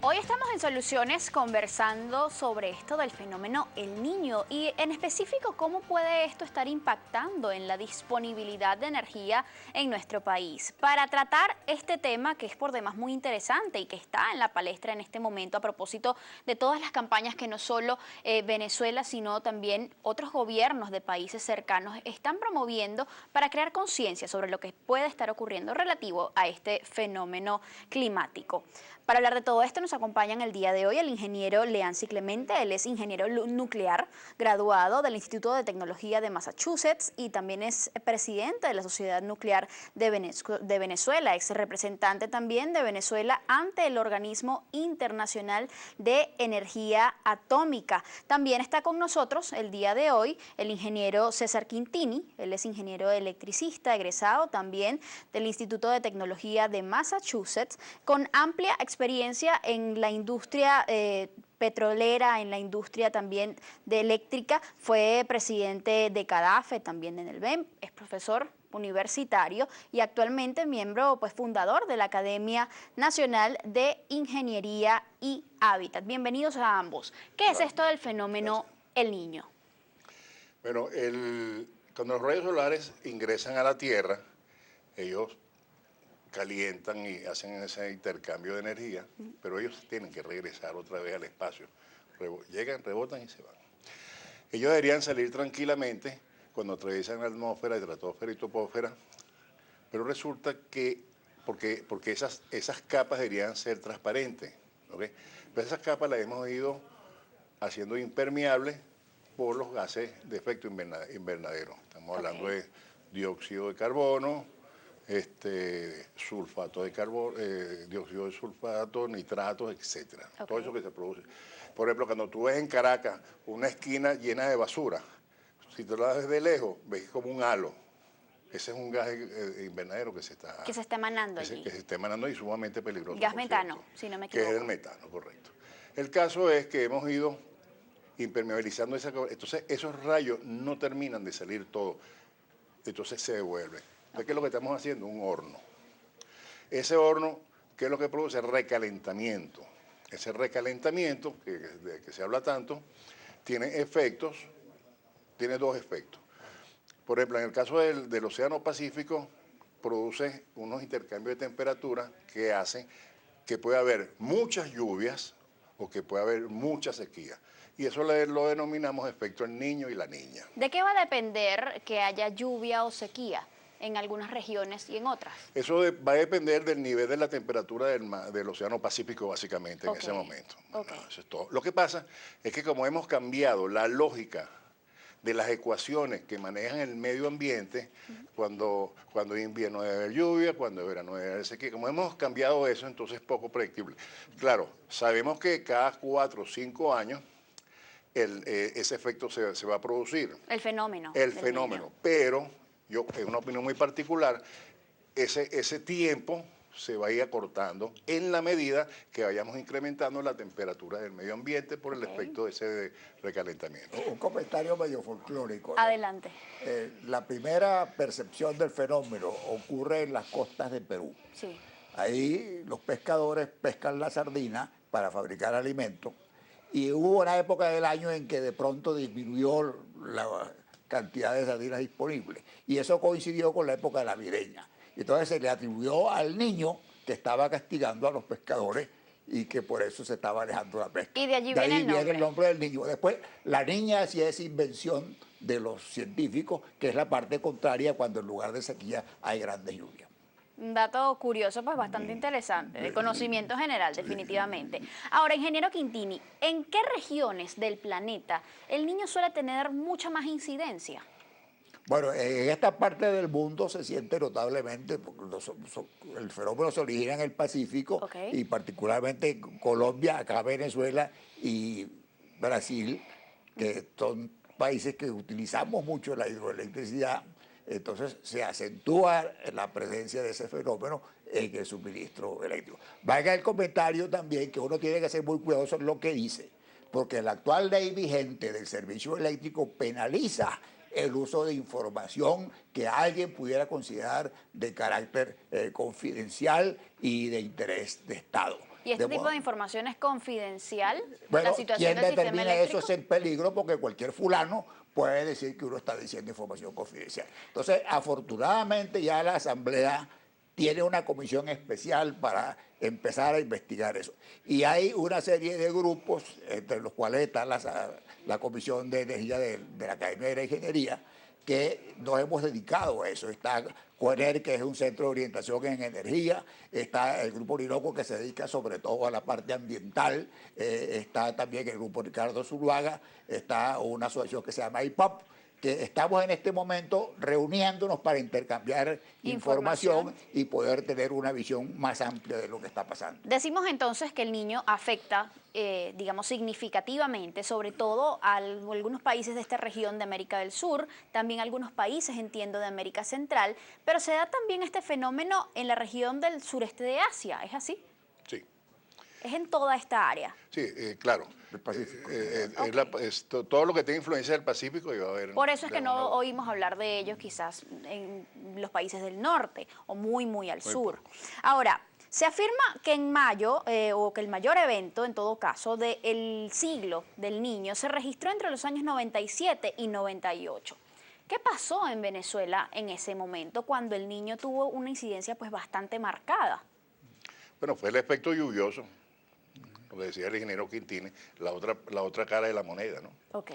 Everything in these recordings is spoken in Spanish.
Hoy estamos en Soluciones conversando sobre esto del fenómeno El Niño y en específico cómo puede esto estar impactando en la disponibilidad de energía en nuestro país. Para tratar este tema que es por demás muy interesante y que está en la palestra en este momento a propósito de todas las campañas que no solo Venezuela sino también otros gobiernos de países cercanos están promoviendo para crear conciencia sobre lo que puede estar ocurriendo relativo a este fenómeno climático. Para hablar de todo esto nos acompañan el día de hoy el ingeniero Leancy Clemente. Él es ingeniero nuclear, graduado del Instituto de Tecnología de Massachusetts y también es presidente de la Sociedad Nuclear de Venezuela, ex representante también de Venezuela ante el Organismo Internacional de Energía Atómica. También está con nosotros el día de hoy el ingeniero César Quintini. Él es ingeniero electricista, egresado también del Instituto de Tecnología de Massachusetts, con amplia experiencia en la industria petrolera, en la industria también de eléctrica. Fue presidente de CADAFE, también en el BEM, es profesor universitario y actualmente miembro fundador de la Academia Nacional de Ingeniería y Hábitat. Bienvenidos a ambos. ¿Qué es esto del fenómeno El Niño? Bueno, cuando los rayos solares ingresan a la Tierra, ellos calientan y hacen ese intercambio de energía, pero ellos tienen que regresar otra vez al espacio. Llegan, rebotan y se van. Ellos deberían salir tranquilamente cuando atraviesan la atmósfera, estratosfera y topósfera, pero resulta que, porque esas capas deberían ser transparentes, ¿ok? Pero esas capas las hemos ido haciendo impermeables por los gases de efecto invernadero. Estamos hablando de dióxido de carbono, sulfato de carbono, dióxido de sulfato, nitratos, etcétera. Todo eso que se produce. Por ejemplo, cuando tú ves en Caracas una esquina llena de basura, si te la ves de lejos, ves como un halo. Ese es un gas invernadero que se está emanando allí. Que se está emanando y sumamente peligroso. Gas metano, si no me equivoco. Que es el metano, correcto. El caso es que hemos ido impermeabilizando esa capa. Entonces, esos rayos no terminan de salir todos. Entonces se devuelven. Entonces, ¿qué es lo que estamos haciendo? Un horno. Ese horno, ¿qué es lo que produce? Recalentamiento. Ese recalentamiento, de que se habla tanto, tiene dos efectos. Por ejemplo, en el caso del Océano Pacífico, produce unos intercambios de temperatura que hacen que pueda haber muchas lluvias o que pueda haber mucha sequía. Y eso lo denominamos efecto El Niño y la Niña. ¿De qué va a depender que haya lluvia o sequía en algunas regiones y en otras? Eso va a depender del nivel de la temperatura del Océano Pacífico, básicamente, en ese momento. Eso es todo. Lo que pasa es que como hemos cambiado la lógica de las ecuaciones que manejan el medio ambiente, cuando es invierno debe haber lluvia, cuando es verano debe haber sequía. Como hemos cambiado eso, entonces es poco predictible. Claro, sabemos que cada 4 o 5 años ese efecto se va a producir. El fenómeno. El fenómeno. Pero yo, en una opinión muy particular, ese tiempo se va a ir acortando en la medida que vayamos incrementando la temperatura del medio ambiente por el efecto de ese recalentamiento. Un comentario medio folclórico, ¿no? Adelante. La primera percepción del fenómeno ocurre en las costas de Perú. Sí. Ahí los pescadores pescan la sardina para fabricar alimentos y hubo una época del año en que de pronto disminuyó la cantidad de sardinas disponibles y eso coincidió con la época de la vireña. Entonces se le atribuyó al Niño que estaba castigando a los pescadores y que por eso se estaba alejando la pesca. Y de allí viene el nombre del Niño. Después, la niña sí es invención de los científicos, que es la parte contraria cuando en lugar de sequía hay grandes lluvias. Un dato curioso, pues bastante interesante, de conocimiento general, definitivamente. Ahora, ingeniero Quintini, ¿en qué regiones del planeta El Niño suele tener mucha más incidencia? Bueno, en esta parte del mundo se siente notablemente, porque el fenómeno se origina en el Pacífico y particularmente en Colombia, acá Venezuela y Brasil, que son países que utilizamos mucho la hidroelectricidad. Entonces se acentúa la presencia de ese fenómeno en el suministro eléctrico. Valga el comentario también que uno tiene que ser muy cuidadoso en lo que dice, porque la actual ley vigente del servicio eléctrico penaliza el uso de información que alguien pudiera considerar de carácter confidencial y de interés de Estado. ¿Y este tipo de información es confidencial? Bueno, La situación ¿quién del sistema determina eléctrico. eso es el peligro? Porque cualquier fulano puede decir que uno está diciendo información confidencial. Entonces, afortunadamente ya la Asamblea tiene una comisión especial para empezar a investigar eso. Y hay una serie de grupos, entre los cuales está la Comisión de Energía de la Academia de la Ingeniería, que nos hemos dedicado a eso. Está COENER, que es un centro de orientación en energía, está el Grupo Orinoco, que se dedica sobre todo a la parte ambiental, está también el Grupo Ricardo Zuluaga, está una asociación que se llama IPOP, que estamos en este momento reuniéndonos para intercambiar información y poder tener una visión más amplia de lo que está pasando. Decimos entonces que el niño afecta, digamos, significativamente, sobre todo a algunos países de esta región de América del Sur, también algunos países, entiendo, de América Central, pero se da también este fenómeno en la región del sureste de Asia, ¿es así? Sí. Es en toda esta área. Sí, claro. El Pacífico. Todo lo que tenga influencia del Pacífico iba a haber. Por eso es que no oímos hablar de ellos quizás en los países del norte o muy al sur. Ahora, se afirma que en mayo, o que el mayor evento, en todo caso, del siglo del niño se registró entre los años 97 y 98. ¿Qué pasó en Venezuela en ese momento cuando el niño tuvo una incidencia pues bastante marcada? Bueno, fue el efecto lluvioso, lo que decía el ingeniero Quintines, la otra cara de la moneda, ¿no? Ok.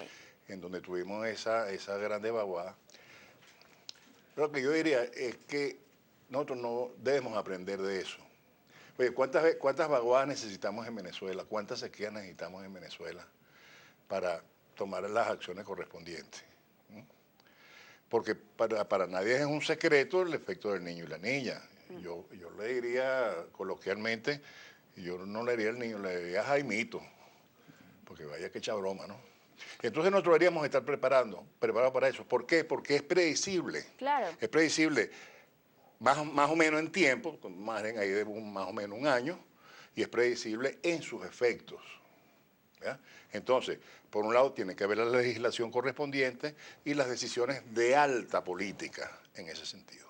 En donde tuvimos esa grande vaguada. Pero lo que yo diría es que nosotros no debemos aprender de eso. Oye, ¿cuántas vaguadas necesitamos en Venezuela? ¿Cuántas sequías necesitamos en Venezuela para tomar las acciones correspondientes? Porque para nadie es un secreto el efecto del niño y la niña. Yo le diría coloquialmente, yo no le diría al niño, le diría a Jaimito, porque vaya que echa broma, ¿no? Entonces nosotros deberíamos estar preparados para eso. ¿Por qué? Porque es predecible. Claro. Es predecible más o menos en tiempo, con margen ahí de más o menos un año, y es predecible en sus efectos. ¿Ya? Entonces, por un lado tiene que haber la legislación correspondiente y las decisiones de alta política en ese sentido.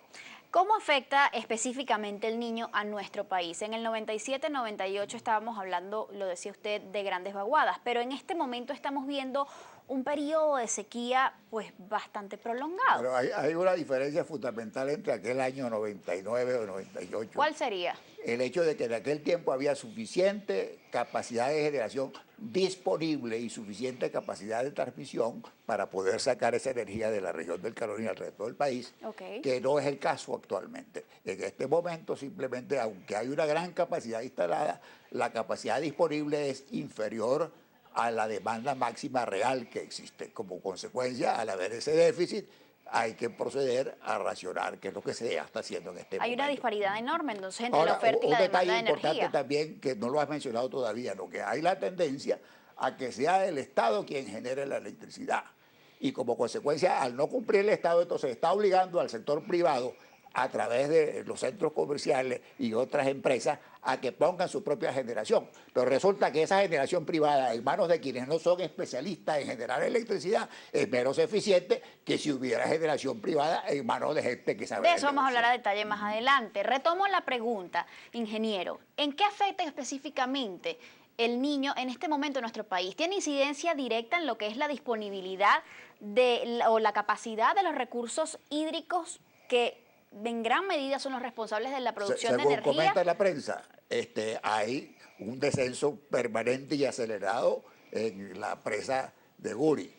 ¿Cómo afecta específicamente el niño a nuestro país? En el 97-98 estábamos hablando, lo decía usted, de grandes vaguadas, pero en este momento estamos viendo un periodo de sequía pues bastante prolongado. Pero hay una diferencia fundamental entre aquel año 99 o 98. ¿Cuál sería? El hecho de que en aquel tiempo había suficiente capacidad de generación disponible y suficiente capacidad de transmisión para poder sacar esa energía de la región del Carolina al resto del país, que no es el caso actualmente. En este momento simplemente, aunque hay una gran capacidad instalada, la capacidad disponible es inferior a la demanda máxima real que existe. Como consecuencia, al haber ese déficit, hay que proceder a racionar, que es lo que se está haciendo en este momento. Hay una disparidad enorme, entonces, entre la oferta y la demanda de energía. Un detalle importante también, que no lo has mencionado todavía, ¿no? Que hay la tendencia a que sea el Estado quien genere la electricidad. Y como consecuencia, al no cumplir el Estado, entonces está obligando al sector privado, a través de los centros comerciales y otras empresas, a que pongan su propia generación. Pero resulta que esa generación privada en manos de quienes no son especialistas en generar electricidad es menos eficiente que si hubiera generación privada en manos de gente que sabe. De eso vamos a hablar a detalle más adelante. Retomo la pregunta, ingeniero. ¿En qué afecta específicamente el niño en este momento en nuestro país? ¿Tiene incidencia directa en lo que es la disponibilidad o la capacidad de los recursos hídricos que en gran medida son los responsables de la producción de energía? Según comenta la prensa, hay un descenso permanente y acelerado en la presa de Guri.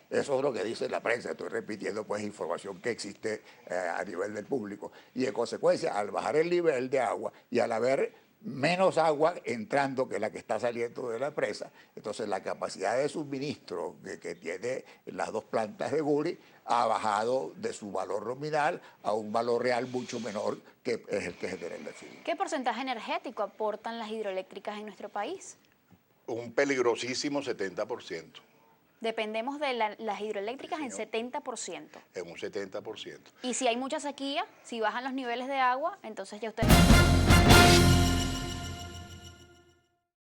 Eso es lo que dice la prensa. Estoy repitiendo pues información que existe a nivel del público. Y en consecuencia, al bajar el nivel de agua y al haber menos agua entrando que la que está saliendo de la presa, entonces la capacidad de suministro que tiene las dos plantas de Guri ha bajado de su valor nominal a un valor real mucho menor, que es el que genera el déficit. ¿Qué porcentaje energético aportan las hidroeléctricas en nuestro país? Un peligrosísimo 70%. Dependemos de las hidroeléctricas en 70%. En un 70%. Y si hay mucha sequía, si bajan los niveles de agua, entonces ya ustedes...